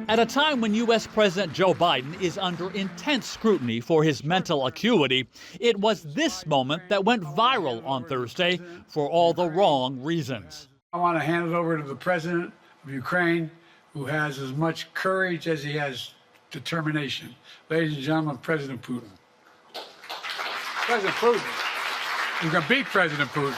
At a time when U.S. President Joe Biden is under intense scrutiny for his mental acuity, it was this moment that went viral on Thursday for all the wrong reasons. I want to hand it over to the president of Ukraine, who has as much courage as he has determination. Ladies and gentlemen, President Putin. President Putin. You can beat President Putin.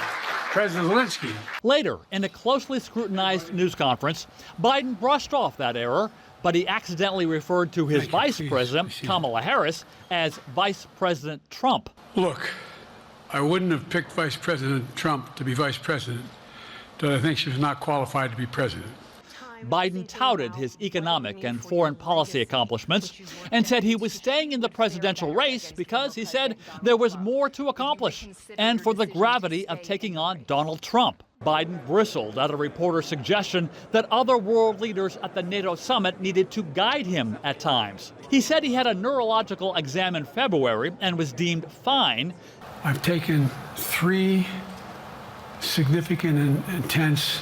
President Zelensky. Later, in a closely scrutinized news conference, Biden brushed off that error, but he accidentally referred to his vice president, Kamala Harris, as Vice President Trump. Look, I wouldn't have picked Vice President Trump to be vice president, but I think she was not qualified to be president. Biden touted his economic and foreign policy accomplishments and said he was staying in the presidential race because, he said, there was more to accomplish and for the gravity of taking on Donald Trump. Biden bristled at a reporter's suggestion that other world leaders at the NATO summit needed to guide him at times. He said he had a neurological exam in February and was deemed fine. I've taken 3 significant and intense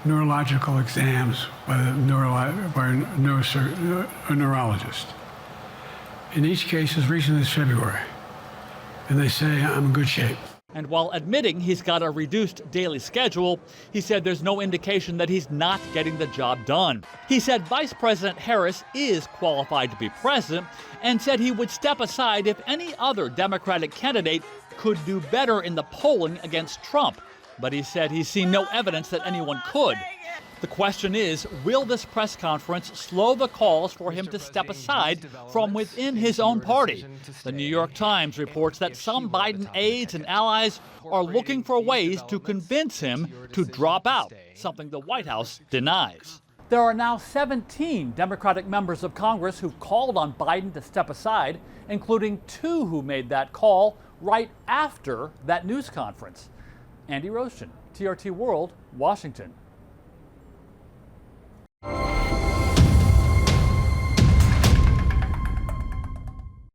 neurological exams by a neurologist. In each case, as recently as February. And they say I'm in good shape. And while admitting he's got a reduced daily schedule, he said there's no indication that he's not getting the job done. He said Vice President Harris is qualified to be president and said he would step aside if any other Democratic candidate could do better in the polling against Trump. But he said he's seen no evidence that anyone could. The question is, will this press conference slow the calls for him to step aside from within his own party? The New York Times reports that some Biden aides and allies are looking for ways to convince him to drop out, something the White House denies. There are now 17 Democratic members of Congress who called on Biden to step aside, including 2 who made that call right after that news conference. Andy Roesgen, TRT World, Washington.